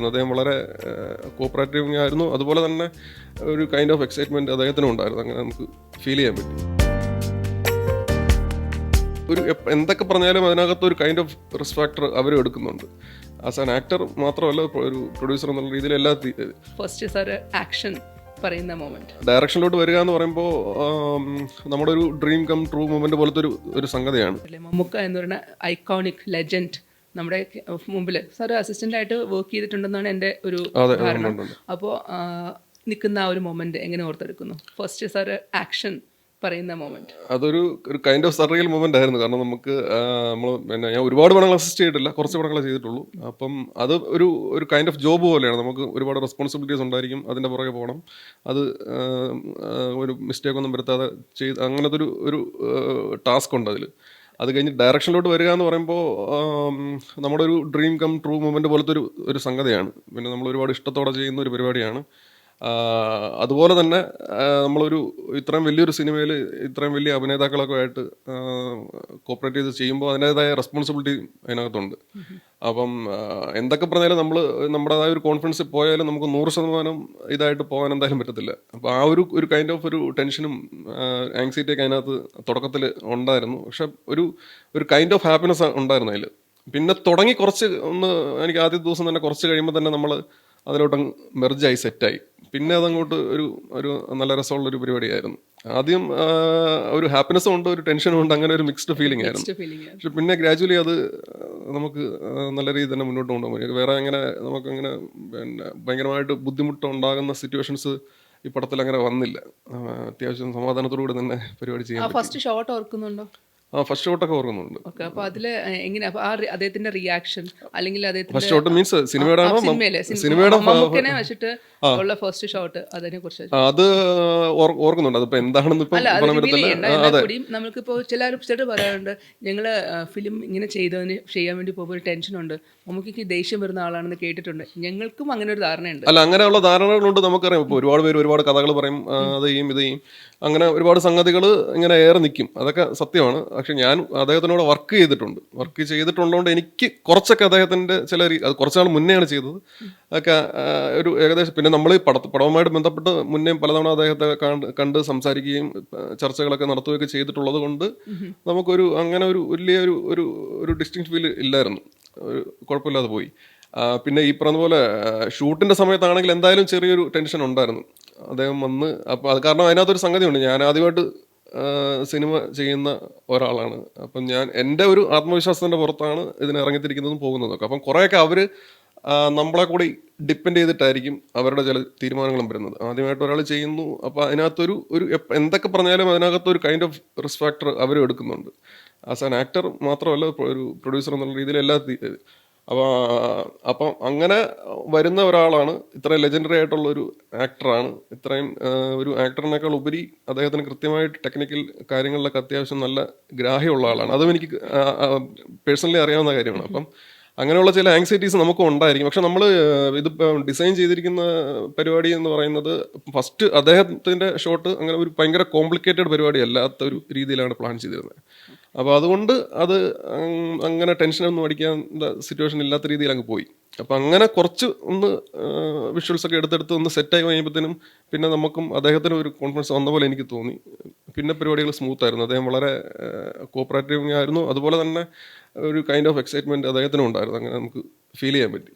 അദ്ദേഹം വളരെ കോപ്പറേറ്റീവ് ആയിരുന്നു. അതുപോലെ തന്നെ ഒരു കൈൻഡ് ഓഫ് എക്സൈറ്റ്മെൻറ്റ് അദ്ദേഹത്തിനും ഉണ്ടായിരുന്നു. അങ്ങനെ നമുക്ക് ഫീൽ ചെയ്യാൻ പറ്റും. ഒരു എന്തൊക്കെ പറഞ്ഞാലും അതിനകത്ത് ഒരു കൈൻഡ് ഓഫ് റിസ്ക് ഫാക്ടർ അവരും എടുക്കുന്നുണ്ട്. ആസ് ആൻ ആക്ടർ മാത്രമല്ല, ഒരു പ്രൊഡ്യൂസർ എന്നുള്ള രീതിയിൽ എല്ലാ ഫസ്റ്റ് സാർ ആക്ഷൻ പറയുന്ന മൊമെന്റ് ഡയറക്ഷനിലോട്ട് വരിക എന്ന് പറയുമ്പോൾ നമ്മുടെ ഒരു ഡ്രീം കം ട്രൂ മൊമെന്റ് പോലത്തെ ഒരു സംഗതിയാണ്. മമ്മൂക്ക എന്ന് പറയുന്ന ഐക്കോണിക് ലെജൻഡ് നമ്മുടെ മുമ്പിൽ സാർ അസിസ്റ്റന്റ് ആയിട്ട് വർക്ക് ചെയ്തിട്ടുണ്ടെന്നാണ് എൻ്റെ ഒരു ധാരണ. അപ്പോൾ നിൽക്കുന്ന ആ ഒരു മൊമെന്റ് എങ്ങനെ ഓർത്തെടുക്കുന്നു? ഫസ്റ്റ് സാർ ആക്ഷൻ പറയുന്ന മൊമെന്റ് അതൊരു കൈൻഡ് ഓഫ് സർറിയൽ മൊമെന്റ് ആയിരുന്നു. കാരണം നമുക്ക് പിന്നെ ഞാൻ ഒരുപാട് പടങ്ങൾ അസിസ്റ്റ് ചെയ്തിട്ടില്ല, കുറച്ച് പടങ്ങളെ ചെയ്തിട്ടുള്ളൂ. അപ്പം അത് ഒരു കൈൻഡ് ഓഫ് ജോബ് പോലെയാണ്. നമുക്ക് ഒരുപാട് റെസ്പോൺസിബിലിറ്റീസ് ഉണ്ടായിരിക്കും, അതിൻ്റെ പുറകെ പോകണം. അത് ഒരു മിസ്റ്റേക്ക് ഒന്നും വരുത്താതെ ചെയ്ത് അങ്ങനത്തെ ഒരു ടാസ്ക് ഉണ്ട് അതിൽ. അത് കഴിഞ്ഞ് ഡയറക്ഷനിലോട്ട് വരിക എന്ന് പറയുമ്പോൾ നമ്മുടെ ഒരു ഡ്രീം കം ട്രൂ മൊമെന്റ് പോലത്തെ ഒരു സംഗതിയാണ്. പിന്നെ നമ്മൾ ഒരുപാട് ഇഷ്ടത്തോടെ ചെയ്യുന്ന ഒരു പരിപാടിയാണ്. അതുപോലെ തന്നെ നമ്മളൊരു ഇത്രയും വലിയൊരു സിനിമയിൽ ഇത്രയും വലിയ അഭിനേതാക്കളൊക്കെ ആയിട്ട് കോപ്പറേറ്റ് ചെയ്ത് ചെയ്യുമ്പോൾ അതിൻ്റേതായ റെസ്പോൺസിബിലിറ്റി അതിനകത്തുണ്ട്. അപ്പം എന്തൊക്കെ പറഞ്ഞാലും നമ്മൾ നമ്മുടേതായ ഒരു കോൺഫിഡൻസ് പോയാലും നമുക്ക് 100% ഇതായിട്ട് പോകാൻ എന്തായാലും പറ്റത്തില്ല. അപ്പോൾ ആ ഒരു കൈൻഡ് ഓഫ് ഒരു ടെൻഷനും ആങ്സൈറ്റിയൊക്കെ അതിനകത്ത് തുടക്കത്തിൽ ഉണ്ടായിരുന്നു. പക്ഷെ ഒരു കൈൻഡ് ഓഫ് ഹാപ്പിനെസ് ഉണ്ടായിരുന്നു അതിൽ. പിന്നെ തുടങ്ങി കുറച്ച് എനിക്ക് ആദ്യത്തെ ദിവസം തന്നെ കുറച്ച് കഴിയുമ്പോൾ തന്നെ നമ്മൾ അതിലോട്ടങ്ങ് മെർജായി സെറ്റായി. പിന്നെ അതങ്ങോട്ട് ഒരു നല്ല രസമുള്ളൊരു പരിപാടിയായിരുന്നു. ആദ്യം ഒരു ഹാപ്പിനെസ്സും ഉണ്ട്, ഒരു ടെൻഷനും ഉണ്ട്, അങ്ങനെ ഒരു മിക്സ്ഡ് ഫീലിംഗ് ആയിരുന്നു. പക്ഷെ പിന്നെ ഗ്രാജുവലി അത് നമുക്ക് നല്ല രീതിയിൽ തന്നെ മുന്നോട്ട് കൊണ്ടുപോകാൻ. വേറെ അങ്ങനെ നമുക്കങ്ങനെ പിന്നെ ഭയങ്കരമായിട്ട് ബുദ്ധിമുട്ടുണ്ടാകുന്ന സിറ്റുവേഷൻസ് ഈ പടത്തിൽ അങ്ങനെ വന്നില്ല. അത്യാവശ്യം സമാധാനത്തോടുകൂടി തന്നെ പരിപാടി ചെയ്യാൻ. ഫസ്റ്റ് ഷോട്ട് ഓർക്കുന്നുണ്ടോ? ഫസ്റ്റ് ഷോട്ടൊക്കെ ഓർക്കുന്നുണ്ട്. അപ്പോൾ അതില് എങ്ങനെ അദ്ദേഹത്തിന്റെ റിയാക്ഷൻ അല്ലെങ്കിൽ ഫസ്റ്റ് ഷോട്ട് മീൻസ് സിനിമയുടെ വെച്ചിട്ട് ഉള്ള ഫസ്റ്റ് ഷോട്ട് അതിനെ കുറിച്ച് അത് ഓർക്കുന്നുണ്ട്. അതിപ്പോ എന്താണെന്ന് ഇപ്പൊ നമുക്കിപ്പോ ചിലർ പറയാറുണ്ട്, ഞങ്ങള് ഫിലിം ഇങ്ങനെ ചെയ്യാൻ വേണ്ടി പോകുമ്പോൾ ഒരു ടെൻഷനുണ്ട്, നമുക്ക് ദേഷ്യം വരുന്ന ആളാണെന്ന് കേട്ടിട്ടുണ്ട്. ഞങ്ങൾക്കും അങ്ങനെ ഒരു ധാരണയുണ്ട്. അല്ല, അങ്ങനെയുള്ള ധാരണകളുണ്ട്, നമുക്കറിയാം. ഇപ്പോൾ ഒരുപാട് പേര് ഒരുപാട് കഥകൾ പറയും, അത് ചെയ്യും ഇത് ചെയ്യും, അങ്ങനെ ഒരുപാട് സംഗതികൾ ഇങ്ങനെ ഏറെ നിൽക്കും. അതൊക്കെ സത്യമാണ്. പക്ഷെ ഞാൻ അദ്ദേഹത്തിനോട് വർക്ക് ചെയ്തിട്ടുള്ളതുകൊണ്ട് എനിക്ക് കുറച്ചൊക്കെ അദ്ദേഹത്തിൻ്റെ അത് കുറച്ചാൾ മുന്നെയാണ് ചെയ്തത് ഒക്കെ ഒരു ഏകദേശം. പിന്നെ നമ്മൾ ഈ പടവുമായിട്ട് ബന്ധപ്പെട്ട് മുന്നേ പലതവണ അദ്ദേഹത്തെ കണ്ട് സംസാരിക്കുകയും ചർച്ചകളൊക്കെ നടത്തുകയൊക്കെ ചെയ്തിട്ടുള്ളത് കൊണ്ട് നമുക്കൊരു അങ്ങനെ ഒരു വലിയ ഒരു ഡിസ്റ്റിങ്ക്ട് ഫീൽ ഇല്ലായിരുന്നു. കുഴപ്പമില്ലാതെ പോയി. പിന്നെ ഈ പറഞ്ഞ പോലെ ഷൂട്ടിൻ്റെ സമയത്താണെങ്കിൽ എന്തായാലും ചെറിയൊരു ടെൻഷൻ ഉണ്ടായിരുന്നു. അദ്ദേഹം വന്ന് അപ്പോൾ അത് കാരണം അതിനകത്തൊരു സംഗതിയുണ്ട്. ഞാൻ ആദ്യമായിട്ട് സിനിമ ചെയ്യുന്ന ഒരാളാണ്. അപ്പം എൻ്റെ ഒരു ആത്മവിശ്വാസത്തിൻ്റെ പുറത്താണ് ഇതിന് ഇറങ്ങിത്തിരിക്കുന്നതും പോകുന്നതൊക്കെ. അപ്പം കുറേയൊക്കെ അവർ നമ്മളെ കൂടി ഡിപ്പെൻഡ് ചെയ്തിട്ടായിരിക്കും അവരുടെ ചില തീരുമാനങ്ങളും വരുന്നത്. ആദ്യമായിട്ട് ഒരാൾ ചെയ്യുന്നു, അപ്പോൾ അതിനകത്തൊരു എന്തൊക്കെ പറഞ്ഞാലും അതിനകത്തൊരു കൈൻഡ് ഓഫ് റിസ്ക് ഫാക്ടർ അവരും എടുക്കുന്നുണ്ട്. ആസ് ആൻ ആക്ടർ മാത്രമല്ല, ഒരു പ്രൊഡ്യൂസർ എന്നുള്ള രീതിയിൽ എല്ലാ അപ്പം അങ്ങനെ വരുന്ന ഒരാളാണ്. ഇത്രയും ലെജൻഡറി ആയിട്ടുള്ള ഒരു ആക്ടറാണ്. ഇത്രയും ഒരു ആക്ടറിനേക്കാൾ ഉപരി അദ്ദേഹത്തിന് കൃത്യമായിട്ട് ടെക്നിക്കൽ കാര്യങ്ങളിലൊക്കെ അത്യാവശ്യം നല്ല ഗ്രാഹ്യമുള്ള ആളാണ്. അതും എനിക്ക് പേഴ്സണലി അറിയാവുന്ന കാര്യമാണ്. അപ്പം അങ്ങനെയുള്ള ചില ആങ്സൈറ്റീസ് നമുക്കും ഉണ്ടായിരിക്കും. പക്ഷെ നമ്മൾ ഇത് ഡിസൈൻ ചെയ്തിരിക്കുന്ന പരിപാടി എന്ന് പറയുന്നത് ഫസ്റ്റ് അദ്ദേഹത്തിൻ്റെ ഷോട്ട് അങ്ങനെ ഒരു ഭയങ്കര കോംപ്ലിക്കേറ്റഡ് പരിപാടി അല്ലാത്ത ഒരു രീതിയിലാണ് പ്ലാൻ ചെയ്തിരുന്നത്. അപ്പോൾ അതുകൊണ്ട് അത് അങ്ങനെ ടെൻഷനൊന്നും അടിക്കാൻ സിറ്റുവേഷൻ ഇല്ലാത്ത രീതിയിൽ അങ്ങ് പോയി. അപ്പം അങ്ങനെ കുറച്ച് വിഷ്വൽസൊക്കെ എടുത്തെടുത്ത് സെറ്റായി കഴിയുമ്പോഴത്തേനും പിന്നെ നമുക്കും അദ്ദേഹത്തിനും ഒരു കോൺഫിഡൻസ് വന്ന പോലെ എനിക്ക് തോന്നി. പിന്നെ പരിപാടികൾ സ്മൂത്തായിരുന്നു. അദ്ദേഹം വളരെ കോപ്പറേറ്റീവ് ആയിരുന്നു. അതുപോലെ തന്നെ ഒരു കൈൻഡ് ഓഫ് എക്സൈറ്റ്മെൻറ്റ് അദ്ദേഹത്തിനും ഉണ്ടായിരുന്നു. അങ്ങനെ നമുക്ക് ഫീൽ ചെയ്യാൻ പറ്റി.